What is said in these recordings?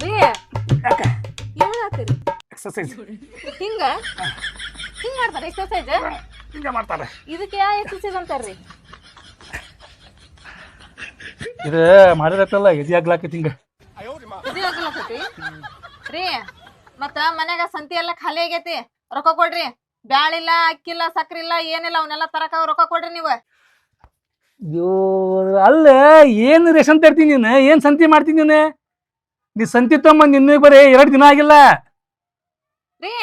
ರೀ ಏನಾಗ್ತೀರಿ ಎಕ್ಸಸೈಸ್ ಹಿಂಗ ಹಿಂಗ್ ಮಾಡ್ತಾರ ಎಕ್ಸರ್ಸೈಸ್ ಹಿಂಗೆ ಮಾಡ್ತಾರೆ. ಇದಕ್ಕೆ ಯಾವ ಎಕ್ಸರ್ಸೈಸ್ ಅಂತಾರ್ರಿ? ಇದು ಮಾಡಿರತ್ತಲ್ಲ ಎದಿ ಆಗ್ಲಾಕೈತಿ ಹಿಂಗ. ಇದು ಆಗ್ಲಕತ್ತಿ ರೀ. ಮತ್ತ ಮನ್ಯಾಗ ಸಂತಿ ಎಲ್ಲ ಖಾಲಿ ಆಗೈತಿ, ರೊಕ್ಕ ಕೊಡ್ರಿ. ಬ್ಯಾಳಿಲ್ಲ, ಅಕ್ಕಿಲ್ಲ, ಸಕ್ರಿ ಇಲ್ಲ, ಏನಿಲ್ಲ, ಅವನ್ನೆಲ್ಲ ತರಕ ರೊಕ್ಕ ಕೊಡ್ರಿ ನೀವು. ಅಯ್ಯೋ ಅಲ್ಲ, ಏನು ರೇಷನ್ ತರ್ತೀನಿ ನೀನು? ಏನು ಸಂತಿ ಮಾಡ್ತೀನಿ ನೀನು? ನೀ ಸಂತಿ ತಗೊಂಬಂದು ಇನ್ನೂ ಬರೀ 2 ದಿನ ಆಗಿಲ್ಲ ರೀ.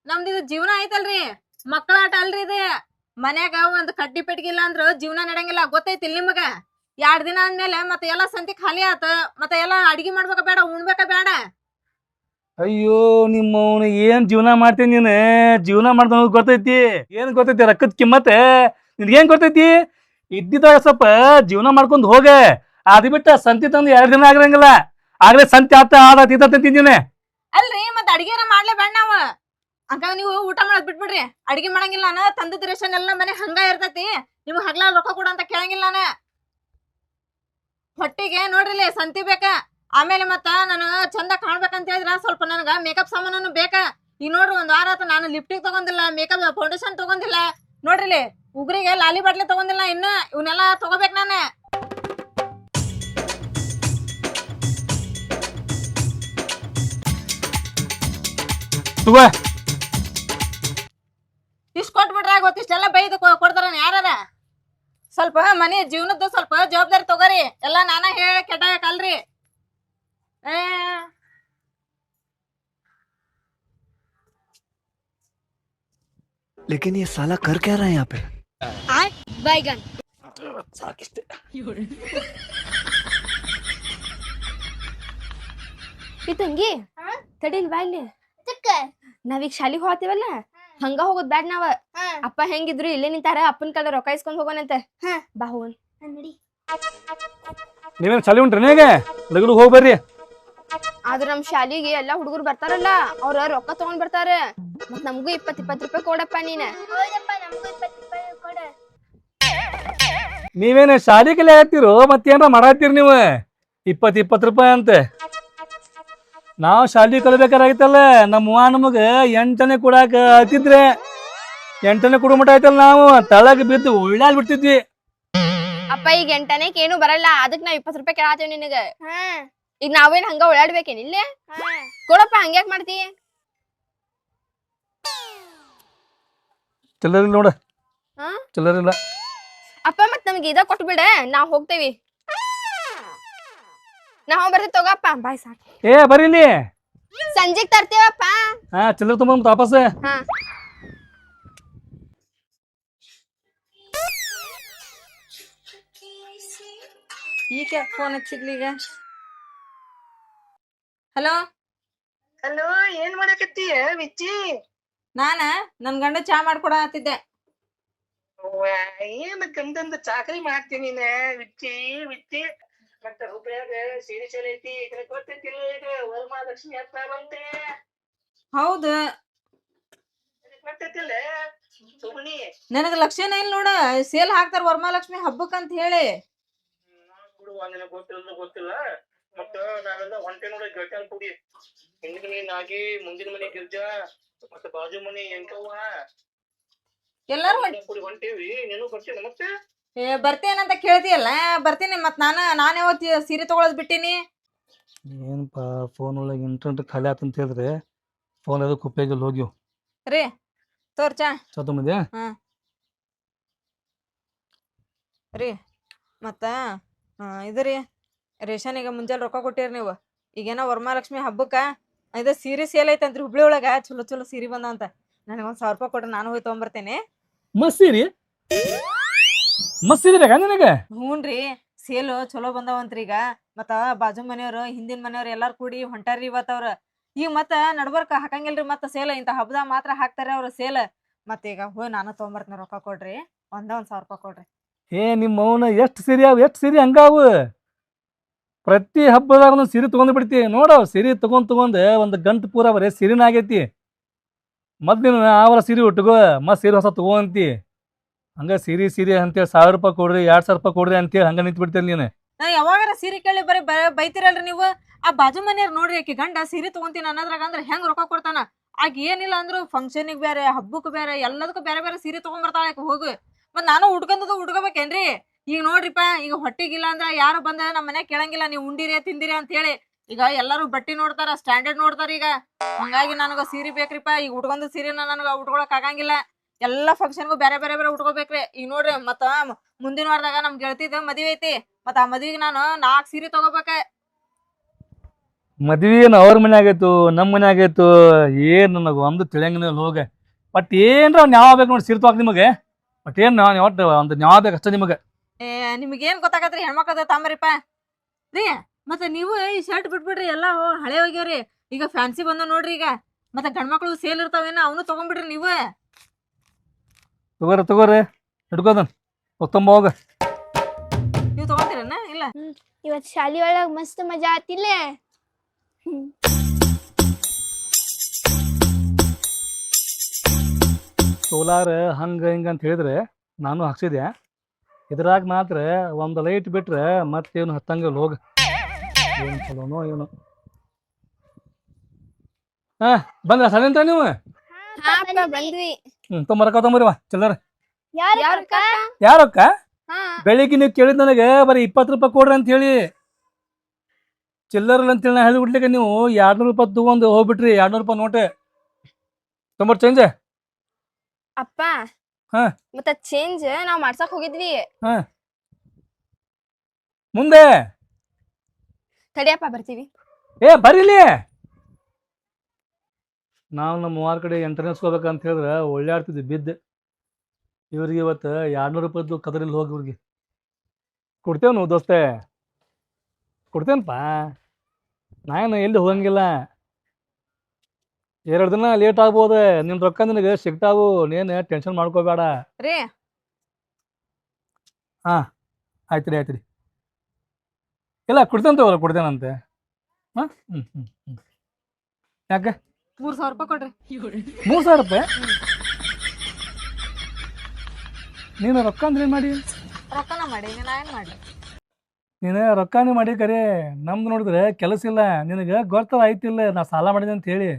ನಮ್ದು ಇದು ಜೀವನ ಐತಲ್ರಿ, ಮಕ್ಕಳ ಆಟ ಅಲ್ರಿ ಇದು. ಮನ್ಯಾಗ ಒಂದ್ ಕಡ್ಡಿ ಪೆಟ್ಗಿಲ್ಲ ಅಂದ್ರ ಜೀವನ ನಡೆಯಂಗಿಲ್ಲ, ಗೊತ್ತೈತಿಲ್ ನಿಮಗ? 2 ದಿನ ಆದ್ಮೇಲೆ ಮತ್ತೆ ಎಲ್ಲಾ ಸಂತಿ ಖಾಲಿ ಆತ, ಮತ್ತೆ ಎಲ್ಲಾ ಅಡಿಗೆ ಮಾಡ್ಬೇಕ ಬೇಡ, ಉಣ್ಬೇಕ ಬೇಡ? ಅಯ್ಯೋ ನಿಮ್ಮವನು ಏನು ಜೀವನ ಮಾಡ್ತೀನಿ ನೀನು? ಜೀವನ ಮಾಡ್ದ ಗೊತ್ತೈತಿ? ಏನು ಗೊತ್ತೈತಿ ರೊಕ್ಕದ ಕಿಮ್ಮತ್ತೆ? ನಿನ್ಗೇನು ಗೊತ್ತೈತಿ? ಇದ್ದಿದ್ದಾಗ ಸ್ವಲ್ಪ ಜೀವನ ಮಾಡ್ಕೊಂಡು ಹೋಗೆ. ಅದು ಬಿಟ್ಟು ಸಂತಿ ತಂದು 2 ದಿನ ಆಗಿರಂಗಿಲ್ಲ. ಆಗ್ಲೇ ಸಂತಿ ಆದ ತಿಂತೀನಿ. ಅಲ್ರಿ ಮತ್ತೆ ಅಡಿಗೆನ ಮಾಡ್ಲೇ ಬೇಡ ನಾವ್. ಹಂಗ ನೀವು ಊಟ ಮಾಡೋದ್ ಬಿಟ್ಬಿಡ್ರಿ. ಅಡಿಗೆ ಮಾಡಂಗಿಲ್ಲ ನಾನ, ತಂದದ ರೇಷನ್ ಎಲ್ಲ ಮನೆ ಹಂಗ ಇರ್ತೈತಿ. ನಿಮ್ಗ್ ಹಗ್ಲ ರೊಕ್ಕ ಕೊಡು ಅಂತ ಕೇಳಂಗಿಲ್ಲ ನಾನ. ಹೊಟ್ಟಿಗೆ ನೋಡ್ರಿಲಿ ಸಂತಿ ಬೇಕ. ಆಮೇಲೆ ಮತ್ತ ನಾನು ಚಂದ ಕಾಣ್ಬೇಕಂತ ಹೇಳಿದ್ರ ಸ್ವಲ್ಪ ನನಗ ಮೇಕಪ್ ಸಾಮಾನು ಬೇಕ. ಈಗ ನೋಡ್ರಿ 1 ವಾರ ಆತ ನಾನು ಲಿಪ್ಟಿಕ್ ತಗೊಂಡಿಲ್ಲ, ಮೇಕಪ್ ಫೌಂಡೇಶನ್ ತಗೊಂಡಿಲ್ಲ. ನೋಡ್ರಿಲಿ ಉಗ್ರಿಗೆ ಲಾಲಿ ಬಾಟ್ಲಿ ತಗೊಂಡಿಲ್ಲ, ಇನ್ನು ಇವನ್ನೆಲ್ಲ ತಗೋಬೇಕ್ ನಾನು. ಇಷ್ಟ ಕೊಟ್ಬಿಟ್ರೆ ಗೊತ್ತಿಷ್ಟೆಲ್ಲ ಬೈದು ಕೊಡ್ತಾರ ಯಾರ? ಸ್ವಲ್ಪ ಮನೆ ಜೀವನದ್ದು ಸ್ವಲ್ಪ ಜವಾಬ್ದಾರಿ ತಗೋರಿ. ಎಲ್ಲ ನಾನ ಹೇಳ ಕೆಟ್ಟಾಗಲ್ರಿ. लेकिन ये साला कर क्या रहा है यहाँ पे? बैगन ಸಾಕಿಷ್ಟೆ. ತಂಗಿ ತಡಿಲ್ ಬಾಯ್ಲಿ. ನಾವೀಗ ಶಾಲಿಗೆ ಹೋಗ್ತೀವಲ್ಲ, ಹಂಗ ಹೋಗೋದ್ ಬ್ಯಾಡ್ ನಾವ. ಅಪ್ಪ ಹೆಂಗಿದ್ರು ಇಲ್ಲೇ ನಿಂತಾರ, ಅಪ್ಪನ ಕಡೆ ರೊಕ್ಕ ಇಸ್ಕೊಂಡ್ ಹೋಗೋಣಂತ. ಬಾ ಹೋಗೋಣ. ನೀವೇನು ಚಳಿ ಉಂಟ್ರಿ ಈಗ? ಲಗು ಹೋಗಿ ಬರ್ರಿ. ಆದ್ರ ನಮ್ ಶಾಲಿಗೆ ಎಲ್ಲಾ ಹುಡುಗರು ಬರ್ತಾರಲ್ಲ, ಅವ್ರ ರೊಕ್ಕ ತಗೊಂಡ್ ಬರ್ತಾರ. ಮತ್ ನಮಗೂ 20 ರೂಪಾಯಿ ಕೊಡಪ್ಪ ನೀನ. ನೀವೇನು ಶಾಲಿ ಕಲೆ ಹಾಕ್ತಿರೋ ಮತ್ತೇನಾರ ಮಾಡಾತ್ತೀರಿ ನೀವು? 20 ರೂಪಾಯಿ ಅಂತ. ನಾವು ಶಾಲಿ ಕಲಿಬೇಕಾಗಿತ್ತಲ್ಲ. ನಮ್ಮ ನಮಗೆ 8ನೇ ಕೊಡಾಕ ಹತ್ತಿದ್ರೆ 8ನೇ ಕೊಡೋ ಮಟ್ಟ ಆಯ್ತಲ್ಲ, ನಾವು ತಳಗ ಬಿದ್ದು ಉಳ್ಳಾಲ್ ಬಿಡ್ತಿದ್ವಿ. ಅಪ್ಪ ಈಗ 8ನೇಕ್ ಏನು ಬರಲ್ಲ, ಅದಕ್ ನಾವ್ 20 ರೂಪಾಯಿ ಕೇಳಾತೇವ್ ನಿನಗ. ಈಗ ನಾವೇನ್ ಹಂಗ ಓಡಾಡ್ಬೇಕೇನ್ ಇಲ್ಲೇ? ಕೊಡಪ್ಪ, ಹಂಗ್ಯಾಕ್ ಮಾಡ್ತಿ? ಚಿಲ್ಲರಿಲ್ಲ ನೋಡ, ಚಿಲ್ಲರಿಲ್ಲ. ಅಪ್ಪ ಮತ್ ನಮ್ಗೆ ಇದ ಕೊಟ್ಬಿಡ, ನಾವ್ ಹೋಗ್ತೇವಿ. ನಾವ್ ಬರ್ತೀವಿ ತಗೋಪ್ಪ. ಬಾಯ್ ಸಾಕ್. ಏ ಬರೀಲಿ, ಸಂಜೆಗ್ ತರ್ತೇವಪ್ಪ. ಹಾ ಚಿಲ್ಲರ್ ತುಂಬ ವಾಪಸ್. ಹಾ ಈಗ ಫೋನ್ ಹಚ್ಚಿದ್ಲಿ ಈಗ. ಹಲೋ ಹಲೋ, ಏನ್ ಮಾಡಕತ್ತೀಯ ವಿಚ್ಚಿ? ನಾನ ನನ್ ಗಂಡ ಚಾ ಮಾಡ್ಕೊಡತ್ತಿದ್ದೆ. ಏನ್ ಗಂಡಂದ ಚಾಕರಿ ಮಾಡ್ತೀನಿ ನೀನ ವಿಚ್ಚಿ ವಿಚ್ಚಿ. ಮತ್ತ ರೂಪಾಯಾಗ ಸೀರೆ ಚಲ ಐತಿ, ಗೊತ್ತೈತಿಲ್ಲ? ಈಗ ವರಮಹಾಲಕ್ಷ್ಮಿ ಹತ್ತಾರಂತೆ. ಹೌದು, ಗೊತ್ತೈತಿಲ್ಲ ಸುಮನಿ? ನನಗ ಲಕ್ಷಣ ಇಲ್ಲ ನೋಡ. ಸೇಲ್ ಹಾಕ್ತಾರ ವರಮಹಾಲಕ್ಷ್ಮಿ ಹಬ್ಬಕ್ ಅಂತ ಹೇಳಿ. ನಿನಗ್ ಗೊತ್ತಿಲ್ಲ. ಮತ್ತ ನಾವೆಲ್ಲ ಹೊಂಟೆ ನೋಡಿ ಗಟ್ಟಾಲ್ ಕೂಡಿ. ಹಿಂದಿನ ಮನೆ ನಾಗಿ, ಮುಂದಿನ ಮನೆ ಗಿರ್ಜಾ, ಮತ್ತ ಬಾಜು ಮನೆ ಎಂಕವ್ವ, ಎಲ್ಲಾರು ಕೂಡಿ ಹೊಂಟೇವಿ. ನೀನು ಬರ್ತೀನಿ ಮತ್ತೆ? ಬರ್ತೇನಂತ ಕೇಳ್ತಿಯಲ್ಲ, ಬರ್ತೀನಿ. ಮತ್ ನಾನು ಯಾವತ್ತು ಸೀರೆ ತಗೊಳದ್ ಬಿಟ್ಟಿನಿ. ಏನಪ್ಪ ಫೋನ್ ಒಳಗೆ ಇಂಟರ್ನೆಟ್ ಖಾಲಿ ಆತಂತ ಹೇಳಿದ್ರೆ ಫೋನ್ ಅದಕ್ಕೆ ಉಪಯೋಗ ಹೋಗ್ಯವು ರೀ. ತೋರ್ ಚಾ ಚತುಮದ್ಯಾ ರೀ. ಮತ್ತ ಇದು ರೀ, ರೇಷನಿಗೆ ಮುಂಜಾನೆ ರೊಕ್ಕ ಕೊಟ್ಟಿರಿ ನೀವು. ಈಗೇನೋ ವರಮಹಾಲಕ್ಷ್ಮಿ ಹಬ್ಬಕ್ಕ ಇದು ಸೀರೆ ಸೇಲ್ ಐತಂತ್ರಿ ಹುಬ್ಳಿ ಒಳಗ. ಚಲೋ ಚಲೋ ಸೀರೆ ಬಂದಾವಂತ. ನನಗೊಂದ್ 1000 ರೂಪಾಯಿ ಕೊಟ್ರೆ ನಾನು ಹೋಗಿ ತಗೊಂಬರ್ತೇನೆ. ಮಸ್ಸೀರಿ ಬೇಕಾ ನಿನಗೆ? ಹ್ಞೂನ್ರಿ, ಸೇಲು ಚಲೋ ಬಂದಾವಂತ್ರಿ ಈಗ. ಮತ್ತ ಬಾಜು ಮನೆಯವ್ರು, ಹಿಂದಿನ ಮನೆಯವ್ರು ಎಲ್ಲಾರು ಕೂಡಿ ಹೊಂಟಾರ್ರಿ ಇವತ್ತ. ಅವ್ರ ಈಗ ಮತ್ತ ನಡ್ಬರ್ಕ ಹಾಕಂಗಿಲ್ರಿ. ಮತ್ತ ಸೇಲ್ ಇಂತ ಹಬ್ಬದಾಗ ಮಾತ್ರ ಹಾಕ್ತಾರ ಅವ್ರ ಸೇಲ್. ಮತ್ತ ಈಗ ಹೋಗಿ ನಾನು ತಗೊಂಬರ್ತೇನೆ. ರೊಕ್ಕ ಕೊಡ್ರಿ, ಒಂದ್ 1000 ರೂಪಾಯಿ ಕೊಡ್ರಿ. ಏ ನಿಮ್ಮ ಅವನ ಎಷ್ಟು ಸೀರೆ ಹಂಗಾವು. ಪ್ರತಿ ಹಬ್ಬದಾಗ ಒಂದೊಂದು ಸೀರೆ ತೊಗೊಂಡು ಬಿಡ್ತಿ ನೋಡವ್. ಸೀರೆ ತಗೊಂಡ್ ಒಂದು ಗಂಟು ಪೂರ ಬರೀ ಸೀರೆನ ಆಗೈತಿ. ಮತ್ ನೀನು ಆವರ ಸೀರೆ ಉಟ್ಕೋ, ಮತ್ ಸೀರೆ ಹೊಸ ತಗೋಂತಿ. ಹಂಗ ಸೀರೆ ಅಂತೇಳಿ 1000 ರೂಪಾಯಿ ಕೊಡ್ರಿ, 2000 ರೂಪಾಯಿ ಕೊಡ್ರಿ ಅಂತೇಳಿ ಹಂಗ ನಿಂತು ಬಿಡ್ತೀರಿ ನೀನು. ನಾ ಯಾವಾಗಾರ ಸೀರೆ ಕೇಳಿ ಬರೀ ಬೈತಿರಲ್ರಿ ನೀವು. ಆ ಬಾಜು ಮನೆಯವ್ರು ನೋಡ್ರಿ ಆಕಿ ಗಂಡ ಸೀರೆ ತಗೊಂತೀನಿ ಅನ್ನೋದ್ರಾಗ ಅಂದ್ರೆ ಹೆಂಗ್ ರೊಕ್ಕ ಕೊಡ್ತಾನ. ಆಗ ಏನಿಲ್ಲ ಅಂದ್ರು ಫಂಕ್ಷನಿಗ್ ಬೇರೆ ಹಬ್ಬಕ್ ಬೇರೆ ಎಲ್ಲದಕ್ಕೂ ಬೇರೆ ಬೇರೆ ಸೀರೆ ತಗೊಂಡ್ಬರ್ತಾಳ ಆಕಿ ಹೋಗಿ. ಮತ್ ನಾನು ಉಟ್ಕೋಬೇಕೇನ್ರಿ. ಈಗ ನೋಡ್ರಿಪ್ಪ, ಈಗ ಹೊಟ್ಟಿಗಿಲ್ಲ ಅಂದ್ರ ಯಾರು ಬಂದ ನಮ್ಮ ಮನ್ಯಾಗ ಕೇಳಂಗಿಲ್ಲ ನೀವ್ ಉಂಡಿರಿ ತಿಂದಿರಿ ಅಂತ ಹೇಳಿ. ಈಗ ಎಲ್ಲಾರು ಬಟ್ಟಿ ನೋಡ್ತಾರ, ಸ್ಟ್ಯಾಂಡರ್ಡ್ ನೋಡ್ತಾರ ಈಗ. ಹಂಗಾಗಿ ನನಗ ಸೀರೆ ಬೇಕ್ರಿಪ್ಪ. ಈಗ ಉಟ್ಕೊಂಡ್ ಸೀರೆನ ನನಗ ಉಟ್ಕೊಳಕ್ ಆಗಂಗಿಲ್ಲ. ಎಲ್ಲಾ ಫಂಕ್ಷನ್ಗೂ ಬೇರೆ ಬೇರೆ ಬೇರೆ ಉಟ್ಕೋಬೇಕ್ರಿ. ಈಗ ನೋಡ್ರಿ ಮತ್ತ ಮುಂದಿನ ವಾರದಾಗ ನಮ್ ಗೆಳತಿದ ಮದ್ವಿ ಐತಿ. ಮತ್ತ ಆ ಮದ್ವಿಗೆ ನಾನು 4 ಸೀರೆ ತಗೋಬೇಕ. ಮದ್ವಿ ಅವ್ರ ಮನೆ ಆಗೈತು ನಮ್ಮ ಮನೆ ಆಗೈತು ಏನ್ ನನಗ ಒಂದು ತಿಳಿಯಂಗಿಲ್ಲ ಹೋಗ. ಬಟ್ ಏನ್ರ ಅವ್ನು ಯಾವ ಬೇಕು ನೋಡಿ ಸೀರೆ ತಗೋಕ್ ನಿಮಗೆ. ಬಟ್ ಏನ್ ಒಟ್ಟು ಒಂದು ನ್ಯಾವ ಬೇಕು ಅಷ್ಟೇ ನಿಮಗೆ. ನಿಮ್ಗೇನ್ ಗೊತ್ತಾಗತ್ರಿ ಹೆಣ್ಮಕ್ಳದ ತಾಂಬರಿಪ್ಪ ರೀ. ಮತ್ತೆ ನೀವು ಈ ಶರ್ಟ್ ಬಿಟ್ಬಿಡ್ರಿ, ಎಲ್ಲಾ ಹಳೆ ಹೋಗ್ಯಾವ್ರಿ. ಈಗ ಫ್ಯಾನ್ಸಿ ಬಂದ ನೋಡ್ರಿ ಈಗ. ಮತ್ತೆ ಗಂಡ್ಮಕ್ಳು ಸೇಲ್ ಇರ್ತಾವೇನ ಅವನು ತಗೊಂಡ್ಬಿಡ್ರಿ ನೀವು. ತಗೋರಿ ಹಿಡ್ಕೋದನ್ ಉತ್ತಮ ಹೋಗ. ನೀವು ತಗೊಂತೀರನ ಇಲ್ಲ? ಇವತ್ ಶಾಲಿ ಒಳಗ್ ಮಸ್ತ್ ಮಜಾ ಆತಿಲ್ಲ. ಸೋಲಾರ್ ಹಂಗ ಹಿಂಗ ಅಂತ ಹೇಳಿದ್ರೆ ನಾನು ಹಾಕ್ಸಿದ್ಯಾ. ಇದ್ರಾಗ ಮಾತ್ರ ಒಂದು ಲೈಟ್ ಬಿಟ್ರೆ ಮತ್ತೇನು ಹತ್ತಂಗಿಲ್ಲ ಹೋಗ. ಏನು ಚಲೋನೋ ಏನು. ಹಾ ಬಂದ್ರ ಸರಿ ನೀವು. ಬಂದ್ವಿ. ತೊಂಬರ್ಕತ್ತಂಬರಿವ ಚಿಲ್ಲರ. ಯಾರಕ್ಕ? ಯಾರಕ್ಕ? ಬೆಳಿಗ್ಗೆ ನೀವು ಕೇಳಿದ್ ನನಗೆ ಬರೀ 20 ರೂಪಾಯಿ ಕೊಡ್ರಿ ಅಂತ ಹೇಳಿ. ಚಿಲ್ಲರ್ ಅಂತೇಳಿ ನಾ ಹೇಳಿಬಿಡ್ಲಿಕ್ಕೆ ನೀವು 200 ರೂಪಾಯಿ ತಗೊಂಡು ಹೋಗ್ಬಿಟ್ರಿ. 200 ರೂಪಾಯಿ ನೋಟೆ ತೊಂಬರ್ ಚೇಂಜ್. ಅಪ್ಪ ಹಾ ಮತ್ತ ಚೇಂಜ್ ನಾವ್ ಮಾಡ್ಸಕ್ ಹೋಗಿದ್ವಿ. ಹಾ ಮುಂದೆ ತಡಿಯಪ್ಪ ಬರ್ತೀವಿ. ಬರೀಲಿ. ನಾವು ನಮ್ಮ ಮೂವಾರ ಕಡೆ ಎಂಟ್ರೆನ್ಸ್ಕೋಬೇಕಂತ ಹೇಳಿದ್ರೆ ಒಳ್ಳೆ ಆಡ್ತಿದ್ವಿ ಬಿದ್ದು. ಇವ್ರಿಗೆ ಇವತ್ತು 200 ರೂಪಾಯಿದ್ದು ಕದರಿಲ್ಲಿ ಹೋಗಿ ಇವ್ರಿಗೆ ಕೊಡ್ತೇವ್ ನಾವು ದೋಸ್ತೆ. ಕೊಡ್ತೇನಪ್ಪ. ನಾನು ಎಲ್ಲಿ ಹೋಗಂಗಿಲ್ಲ. 2 ದಿನ ಲೇಟ್ ಆಗ್ಬೋದು. ನಿನ್ನ ರೊಕ್ಕ ನಿನಗೆ ಸಿಗ್ತಾವು. ನೀನು ಟೆನ್ಷನ್ ಮಾಡ್ಕೋಬೇಡ ರೀ. ಹಾ ಆಯ್ತು ರೀ ಇಲ್ಲ ಕೊಡ್ತೇನಂತೆ. ಹಾ ಯಾಕೆ 3000 ರೂಪಾಯಿ ಕೊಡ್ರಿ. 3000 ರೂಪಾಯಿ? ನೀನು ರೊಕ್ಕ ಅಂದ್ರೆ ಏನ್ ಮಾಡಿ? ರೊಕ್ಕನ ಮಾಡಿ ನಾ ಏನ್ ಮಾಡಿ? ನೀನು ರೊಕ್ಕನೇ ಮಾಡಿ ಕರೆ. ನಮ್ದು ನೋಡಿದ್ರೆ ಕೆಲಸ ಇಲ್ಲ. ನಿನಗೆ ಗೊತ್ತದ ಐತಿಲ್ಲ ನಾ ಸಾಲ ಮಾಡಿದೆ ಅಂತ ಹೇಳಿ.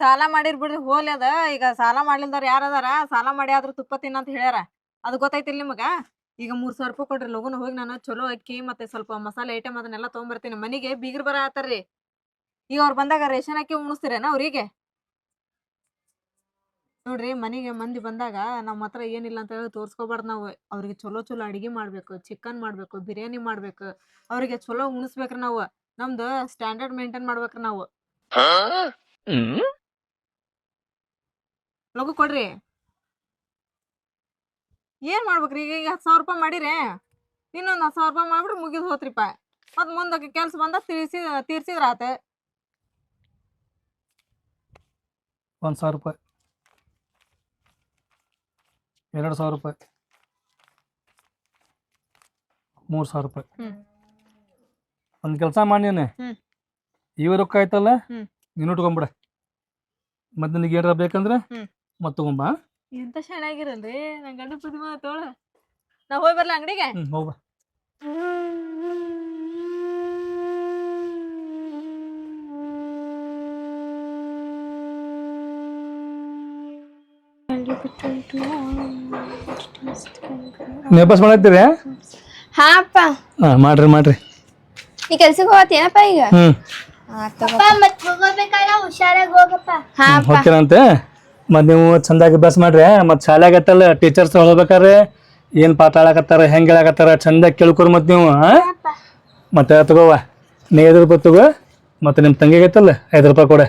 ಸಾಲ ಮಾಡಿರ್ ಬಿಡ್ರಿ ಹೋಲಿ ಅದ. ಈಗ ಸಾಲ ಮಾಡ್ಲಿಲ್ದವ್ರು ಯಾರದಾರ? ಸಾಲ ಮಾಡಿ ಆದ್ರೂ ತುಪ್ಪ ತಿನ್ನಂತ ಹೇಳ್ಯಾರ. ಅದು ಗೊತ್ತೈತಿಲ್ಲ ನಿಮಗ? ಈಗ 3000 ರೂಪಾಯಿ ಕೊಡ್ರಿ. ಲಗುನ ಹೋಗಿ ನಾನು ಚಲೋ ಅಕ್ಕಿ ಮತ್ತೆ ಸ್ವಲ್ಪ ಮಸಾಲೆ ಐಟಮ್ ಅದನ್ನೆಲ್ಲ ತೊಗೊಂಬರ್ತೀನಿ. ಮನಿಗೆ ಬೀಗ್ರ ಬರ ಆತಾರ್ರಿ. ಈಗ ಅವ್ರು ಬಂದಾಗ ರೇಷನ್ ಅಕ್ಕಿ ಉಣಿಸ್ತೀರೇನ ಅವ್ರಿಗೆ? ನೋಡ್ರಿ ಮನಿಗೆ ಮಂದಿ ಬಂದಾಗ ನಮ್ಮ ಹತ್ರ ಏನಿಲ್ಲ ಅಂತ ಹೇಳಿ ತೋರ್ಸ್ಕೊಬಾರ್ದು ನಾವು. ಅವ್ರಿಗೆ ಚಲೋ ಚಲೋ ಅಡಿಗೆ ಮಾಡ್ಬೇಕು, ಚಿಕನ್ ಮಾಡ್ಬೇಕು, ಬಿರಿಯಾನಿ ಮಾಡ್ಬೇಕು. ಅವ್ರಿಗೆ ಚಲೋ ಉಣಿಸ್ಬೇಕ್ರಿ ನಾವು. ನಮ್ದು ಸ್ಟ್ಯಾಂಡರ್ಡ್ ಮೇಂಟೈನ್ ಮಾಡ್ಬೇಕ್ರಿ ನಾವು. ಲಗು ಕೊಡ್ರಿ. ಏನ್ ಮಾಡ್ಬೇಕ್ರಿ ಈಗ? 10,000 ರೂಪಾಯಿ ಮಾಡಿರಿ. ಇನ್ನೊಂದು 10,000 ರೂಪಾಯಿ ಮಾಡ್ಬಿಟ್ರೆ ಮುಗಿದ್ ಹೋತ್ರಿಪ್ಪ. ಮತ್ ಮುಂದಕ್ಕೆ ಕೆಲ್ಸ ಬಂದ ತೀರ್ಸಿದ್ರ ಆತ. 1,000 ರೂಪಾಯಿ, 2,000 ರೂಪಾಯಿ, 3,000 ರೂಪಾಯಿ. ಒಂದು ಕೆಲಸ ಮಾಡಿ ನೀನು ಇವ ರೊಕ್ಕ ಆಯ್ತಲ್ಲ ನೀನು ಇಟ್ಕೊಂಬಿಡ. ಮತ್ತೆ ನಿನಗೆ ಏನಾರ ಬೇಕಂದ್ರೆ ಮತ್ತೆ ತಗೊಂಬ. ಎಂತ ಶಾಣಾಗಿರಲ್ರಿ ನಂಗೆ ಗಂಡ ಬುದ್ಧಿ ಮಾತೋಳ. ನಾ ಹೋಗಿ ಬರ್ಲ ಅಂಗಡಿಗೆ? ಹೋಗ. ನೇಪಾಸ್ ಮಾಡತ್ತೀರಿ? ಹಾ ಅಪ್ಪ. ಮಾಡ್ರಿ ನೀ ಕೆಲ್ಸಕ್ಕೆ ಹೋಗತ್ತೇನಪ್ಪ ಈಗ? ಹೋಗ್ತೀರಂತೆ. ಮತ್ತೆ ನೀವು ಚಂದಾಗಿ ಅಭ್ಯಾಸ ಮಾಡ್ರಿ. ಮತ್ತೆ ಶಾಲೆಗೆ ಅಟ್ಟಲ್ಲ ಟೀಚರ್ಸ್ ಹೇಳ್ಬೇಕಾರೆ ಏನ್ ಪಾಠ ಹೇಳಕತ್ತಾರ ಹೆಂಗ್ ಹೇಳಕತ್ತಾರ ಚಂದಾಗಿ ಕೇಳ್ಕೊರಿ. ಮತ್ತೆ ನೀವು ಮತ್ತೆ ತಗೋವ ನೀ 5 ರೂಪಾಯಿ ತಗೋ. ಮತ್ತೆ ನಿಮ್ಮ ತಂಗಿಗೆ ಐತಲ್ಲ 5 ರೂಪಾಯಿ ಕೊಡ.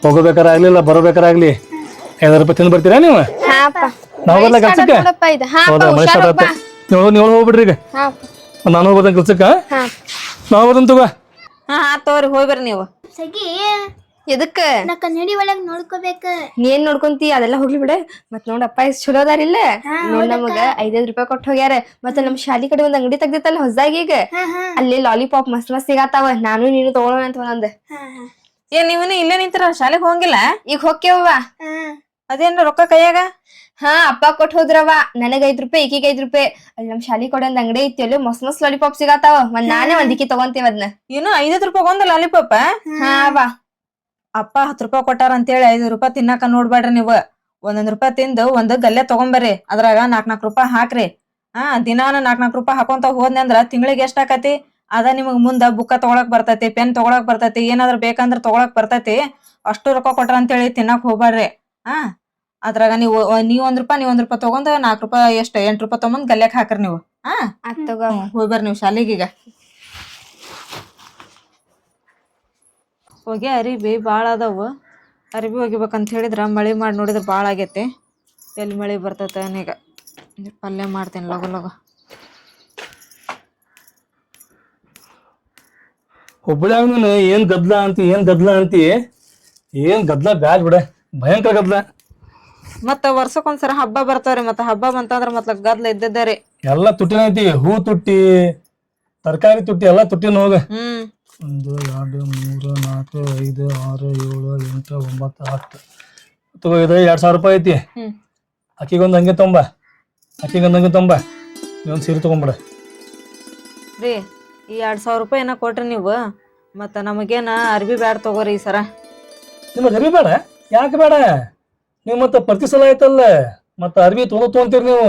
ಹೋಗಬೇಕಾರ ಆಗ್ಲಿಲ್ಲ ಬರೋಬೇಕಾರಾಗ್ಲಿ 5 ರೂಪಾಯಿ ತಿಂದು ಬರ್ತೀರಾ ನೀವು? ನಾವು ಬರ್ಲ ಕೆಲ್ಸಕ್ಕೆ? ಹೌದಾ ಮನೆ ಸ್ಟಾರ್ಟ್ ಆತ. ನೀವು ಹೋಗ್ಬಿಡ್ರಿ ಈಗ. ನಾನು ಹೋಗ್ಬೋದ ಕೆಲ್ಸಕ್ಕ? ನಾವು ಹೋಗೋದನ್ ತಗೋ. ಹಾ ತಗೋರಿ ಹೋಗಿ ಬರ್ರಿ ನೀವು. ಎದಕ್ಕ? ನಾ ಕನ್ನಡಿ ಒಳಗ್ ನೋಡ್ಕೋಬೇಕ. ನೀ ಏನ್ ನೋಡ್ಕೊಂತಿ ಅದೆಲ್ಲ ಹೋಗ್ಲಿ ಬಿಡ. ಮತ್ ನೋಡಪ್ಪ ಎಷ್ಟ್ ಚಲೋ ಅದಾರಿಲ್ಲ. ನೋಡ್ ನಮಗ 5 ರೂಪಾಯಿ ಕೊಟ್ಟು ಹೋಗ್ಯಾರ. ಮತ್ತೆ ನಮ್ ಶಾಲಿ ಕಡೆ ಒಂದ್ ಅಂಗಡಿ ತೆಗ್ದಿತ್ತಲ್ಲ ಹೊಸದಾಗಿ ಈಗ ಅಲ್ಲಿ ಲಾಲಿಪಾಪ್ ಮಸ್ತ್ ಸಿಗಾತಾವ. ನಾನು ನೀನು ತಗೊಳ್ಳೋಣ ಅಂತ ಒಂದೊಂದ್. ಏನ್ ನೀವನ್ನ ಇಲ್ಲೇ ನಿಂತಿರ? ಶಾಲೆಗೆ ಹೋಗಂಗಿಲ್ಲ? ಈಗ ಹೋಗ್ತೇವ. ಅದೇನ್ರ ರೊಕ್ಕ ಕೈಯಾಗ? ಹಾ ಅಪ್ಪ ಕೊಟ್ ಹೋದ್ರವ. ನನಗ್ 5 ರೂಪಾಯಿ ಈಕಿಗೆ 5 ರೂಪಾಯಿ. ಅಲ್ಲಿ ನಮ್ ಶಾಲಿ ಕೊಡ ಒಂದ್ ಅಂಗಡಿ ಐತಿ, ಅಲ್ಲಿ ಮಸ್ತ್ ಲಾಲಿಪಾಪ್ ಸಿಗತ್ತಾವ. ನಾನೇ ಒಂದ್ ಇಕ್ಕಿ ತಗೊಂತೇವ ಅದನ್ನ. ಏನು 5 ರೂಪಾಯಿ ಒಂದ್ ಲಾಲಿಪಾಪ? ಹಾ ಅವ್ವ. ಅಪ್ಪ 10 ರೂಪಾಯಿ ಕೊಟ್ಟಾರ ಅಂತೇಳಿ 5 ರೂಪಾಯಿ ತಿನ್ನಾಕ ನೋಡ್ಬೇಡ್ರಿ ನೀವು. 1 ರೂಪಾಯಿ ತಿಂದು ಒಂದ್ ಗಲ್ಲೆ ತಗೊಂಬರ್ರಿ. ಅದ್ರಾಗ 4 ರೂಪಾಯಿ ಹಾಕ್ರಿ. ದಿನಾನ 4 ರೂಪಾಯಿ ಹಾಕೊಂತ ಹೋದ್ನಿ ಅಂದ್ರ ತಿಂಗಳಿಗೆ ಎಷ್ಟ್ ಆಕತಿ? ಅದ ನಿಮಗ್ ಮುಂದ ಬುಕ್ಕ ತಗೊಳಕ್ ಬರ್ತೈತಿ, ಪೆನ್ ತಗೊಳಕ್ ಬರ್ತೈತಿ, ಏನಾದ್ರು ಬೇಕಂದ್ರ ತಗೊಳಕ್ ಬರ್ತೈತಿ. ಅಷ್ಟು ರೊಕ್ಕ ಕೊಟ್ರ ಅಂತೇಳಿ ತಿನ್ನಾಕ್ ಹೋಗ್ಬೇಡ್ರಿ. ಅದ್ರಾಗ ನೀವ್ 1 ರೂಪಾಯಿ ತಗೊಂಡ್ 4 ರೂಪಾಯಿ 8 ರೂಪಾಯಿ ತಗೊಂಡ್ ಗಲ್ಯಾಕ್ ಹಾಕ್ರಿ ನೀವು. ಆತ್ ತಗೋ. ಹೋಗ್ಬರ್ರಿ ನೀವು ಶಾಲಿಗೀಗ. ಹೋಗಿ ಅರಿಬಿ ಭಾಳ ಅದಾವು. ಅರಿಬಿ ಒಗಿಬೇಕಂತ ಹೇಳಿದ್ರ ಮಳಿ ಮಾಡಿ ನೋಡಿದ್ರ ಭಾಳ ಆಗೈತಿ. ಎಲ್ಲಿ ಮಳಿ ಬರ್ತೈತೆ ಈಗ. ಪಲ್ಯ ಮಾಡ್ತೀನಿ ಲಗು ಲಗು. ಹುಬ್ಬಳ್ಯಾಗ ನೀನು ಏನ್ ಗದ್ಲ ಅಂತಿ ಏನ್ ಗದ್ಲ ಬ್ಯಾಡ್ ಬಿಡ, ಭಯಂಕರ ಗದ್ಲ. ಮತ್ತ ವರ್ಷಕ್ಕೊಂದ್ಸರ ಹಬ್ಬ ಬರ್ತಾವ್ರಿ. ಮತ್ತ ಹಬ್ಬ ಬಂತಂದ್ರ ಮತ್ಲ ಗದ್ಲ ಇದ್ದಿದ್ದಾರಿ. ಎಲ್ಲ ತುಟ್ಟಿನ ಐತಿ, ಹೂ ತುಟ್ಟಿ, ತರಕಾರಿ ತುಟ್ಟಿ, ಎಲ್ಲ ತುಟ್ಟಿನ ಹೋಗ. 1 2 3 4 5 6 7 8 9 10 ತಗೋ. ಇದು 2000 ರೂಪಾಯಿ ಐತಿ. ಅಕ್ಕಿಗೊಂದು ಹಂಗೆ ತೊಂಬ, ನೀವೊಂದು ಸೀರೆ ತಗೊಂಬಿಡ. ರೀ ಈ 2000 ರೂಪಾಯಿ ಏನ ಕೊಟ್ರಿ ನೀವು. ಮತ್ತ ನಮಗೇನ ಅರ್ಬಿ ಬ್ಯಾಡ ತಗೋರಿ ಈ ಸರ. ನಿಮಗೆ ಅರ್ಬಿ ಬೇಡ? ಯಾಕೆ ಬೇಡ? ನೀವು ಮತ್ತೆ ಪ್ರತಿ ಸಲ ಆಯ್ತಲ್ಲ ಮತ್ತೆ ಅರ್ಬಿ ತೊಗೊಂತೀರಿ ನೀವು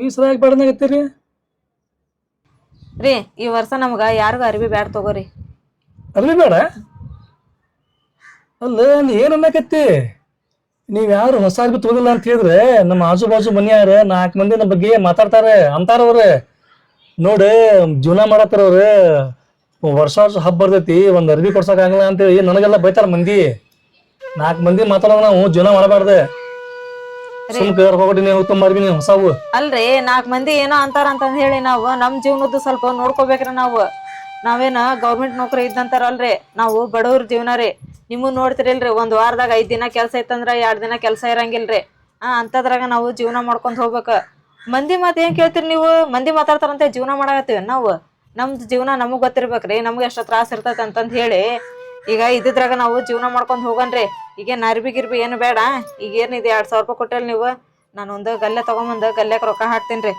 ಈ ಸಲ ಯಾಕೆ ಬೇಡನಾಗತ್ತೀರಿ? ರೀ ಈ ವರ್ಷ ನಮ್ಗ ಯಾರಿಗೂ ಅರ್ಬಿ ಬ್ಯಾಡ ತಗೋರಿ. ಅರ್ಬಿ ಬೇಡ? ಅಲ್ಲ ಏನ್ ಅನ್ನಕತ್ತಿ? ನೀವ್ ಯಾರು ಹೊಸ ಅರ್ಬಿ ತಗೋದಿಲ್ಲ ಅಂತ ಹೇಳಿದ್ರೆ ನಮ್ಮ ಆಜು ಬಾಜು ಮನೆಯಾರ 4 ಮಂದಿ ನಮ್ಮ ಬಗ್ಗೆ ಮಾತಾಡ್ತಾರೆ ಅಂತಾರವ್ರ. ನೋಡ ಜೀವನ ಮಾಡತ್ತಾರ ಅವ್ರ. ವರ್ಷ ಹಬ್ಬ ಬರ್ತೈತಿ, ಒಂದ್ ಅರ್ಬಿ ಕೊಡ್ಸಕ್ ಆಗಲ್ಲ ಅಂತೇಳಿ ನನಗೆಲ್ಲ ಬೈತಾರ ಮಂದಿ. 4 ಮಂದಿ ಮಾತಾಡೋದು ನಾವು ಜೀವನ ಮಾಡಬಾರ್ದೆ. ಹೋಗ್ಬಿಟ್ಟು ನೀವು ತುಂಬ ಅರ್ಬಿ ನೀವು ಹೊಸವು. ಅಲ್ರಿ 4 ಮಂದಿ ಏನೋ ಅಂತಾರ ಅಂತಂದ್ ಹೇಳಿ ನಾವು ನಮ್ ಜೀವನದ್ದು ಸ್ವಲ್ಪ ನೋಡ್ಕೋಬೇಕ್ರಿ. ನಾವೇನ ಗೌರ್ಮೆಂಟ್ ನೌಕರಿ ಇದ್ದಂತಾರಲ್ರಿ, ನಾವು ಬಡವ್ರ ಜೀವನ ರೀ. ನಿಮಗ್ ನೋಡ್ತಿರಿಲ್ರಿ, 1 ವಾರದಾಗ 5 ದಿನ ಕೆಲ್ಸ ಐತಂದ್ರ 2 ದಿನ ಕೆಲ್ಸ ಇರಂಗಿಲ್ರಿ. ಅಂತದ್ರಾಗ ನಾವು ಜೀವನ ಮಾಡ್ಕೊಂಡ್ ಹೋಗ್ಬೇಕ. ಮಂದಿ ಮಾತ್ ಏನ್ ಕೇಳ್ತೀರಿ ನೀವು? ಮಂದಿ ಮಾತಾಡ್ತಾರಂತ ಜೀವನ ಮಾಡಾಕತ್ತೀವಿ ನಾವು. ನಮ್ದು ಜೀವನ ನಮಗ್ ಗೊತ್ತಿರ್ಬೇಕ್ರಿ, ನಮ್ಗೆ ಎಷ್ಟ ತ್ರಾಸ ಇರ್ತೈತಿ ಅಂತಂದ್ ಹೇಳಿ ಈಗ ಇದ್ರಾಗ ನಾವು ಜೀವನ ಮಾಡ್ಕೊಂಡ್ ಹೋಗನ್ರಿ. ಈಗೇನ್ ಅರ್ಬಿ ಗಿರ್ಬಿ ಏನು ಬೇಡ. ಈಗ ಏನಿದೆ 2000 ರೂಪಾಯಿ ಕೊಟ್ಟಲ್ ನೀವು, ನಾನು ಒಂದು ಗಲ್ಲೆ ತಗೊಂಬಂದ ಗಲ್ಯಾಕ ರೊಕ್ಕ ಹಾಕ್ತೇನ್ರಿ.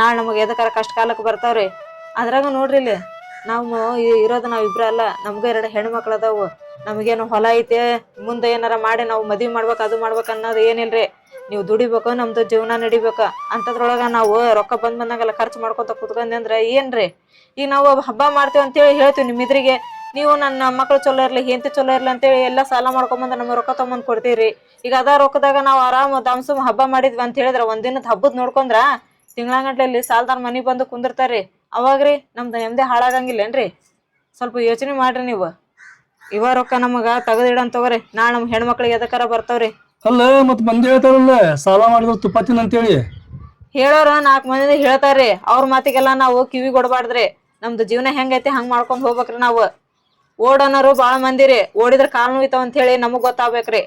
ನಾಳೆ ನಮಗ್ ಎದಕ್ಕಾರ ಕಷ್ಟ ಕಾಲಕ್ಕೆ ಬರ್ತಾವ್ರಿ. ಅದ್ರಾಗ ನೋಡ್ರಿ ಇಲ್ಲಿ ನಾವು ಇರೋದು ನಾವ್ ಇಬ್ರ ಅಲ್ಲ, ನಮ್ಗೂ 2 ಹೆಣ್ಮಕ್ಳು ಅದಾವು. ನಮಗೇನು ಹೊಲ ಐತೆ, ಮುಂದೆ ಏನಾರ ಮಾಡಿ ನಾವು ಮದ್ವಿ ಮಾಡ್ಬೇಕು, ಅದು ಮಾಡ್ಬೇಕು ಅನ್ನೋದು ಏನಿಲ್ರಿ. ನೀವು ದುಡಿಬೇಕು, ನಮ್ದು ಜೀವನ ನಡಿಬೇಕ. ಅಂತದ್ರೊಳಗ ನಾವು ರೊಕ್ಕ ಬಂದಂಗೆಲ್ಲ ಖರ್ಚು ಮಾಡ್ಕೊತ ಕುತ್ಕೊಂಡಿ ಅಂದ್ರ ಏನ್ರಿ? ಈಗ ನಾವು ಹಬ್ಬ ಮಾಡ್ತೇವೆ ಅಂತೇಳಿ ಹೇಳ್ತೀವಿ ನಿಮ್ಮಿದ್ರಿಗೆ. ನೀವು ನನ್ನ ಮಕ್ಳು ಚಲೋ ಇರ್ಲಿ, ಹೆಂಡತಿ ಚಲೋ ಇರ್ಲಿ ಅಂತೇಳಿ ಎಲ್ಲ ಸಾಲ ಮಾಡ್ಕೊಂಬಂದ ನಮ್ಗೆ ರೊಕ್ಕ ತಗೊಂಬಂದ್ ಕೊಡ್ತೀರಿ. ಈಗ ಅದ ರೊಕ್ಕದಾಗ ನಾವು ಆರಾಮ್ ದಾಮ್ಸುಮ್ ಹಬ್ಬ ಮಾಡಿದ್ವಿ ಅಂತ ಹೇಳಿದ್ರ, ಒಂದಿನದ ಹಬ್ಬದ್ ನೋಡ್ಕೊಂಡ್ರ ತಿಂಗಳಗಂಟ್ಲೆಲ್ಲಿ ಸಾಲ್ದಾರ್ ಮನಿ ಬಂದು ಕುಂದಿರ್ತಾರ್ರಿ. ಅವಾಗ್ರಿ ನಮ್ದು ನೆಮ್ಮದಿ ಹಾಳಾಗಂಗಿಲ್ಲೇನ್ರಿ? ಸ್ವಲ್ಪ ಯೋಚನೆ ಮಾಡ್ರಿ ನೀವು. ರೊಕ್ಕ ನಮಗ ತೆಗದಿಡನ್ ತಗೋರಿ, ನಾಳೆ ನಮ್ ಹೆಣ್ಮಕ್ಳಿಗೆ ಎದಕ್ಕಾರ ಬರ್ತಾವ್ರಿ. ಅಲ್ಲ ಮತ್ ಮಂದಿ ಹೇಳ್ತಾರಲ್ಲ ಸಾಲ ಮಾಡಿದ್ರು ತುಪ್ಪ ತಿನ್ ಅಂತೇಳಿ. ಹೇಳೋರ 4 ಮಂದಿ ಹೇಳ್ತಾರ್ರಿ, ಅವ್ರ ಮಾತಿಗೆಲ್ಲ ನಾವು ಕಿವಿ ಕೊಡ್ಬಾರ್ದ್ರಿ. ನಮ್ದು ಜೀವನ ಹೆಂಗೈತಿ ಹಂಗ್ ಮಾಡ್ಕೊಂಡ್ ಹೋಗ್ಬೇಕ್ರಿ ನಾವು. ಓಡೋನರು ಬಾಳ ಮಂದಿರಿ, ಓಡಿದ್ರ ಕಾಲ್ ನೋಯ್ತಾವ ಅಂತ ಹೇಳಿ ನಮಗ್ ಗೊತ್ತಾಗ್ಬೇಕ್ರಿ.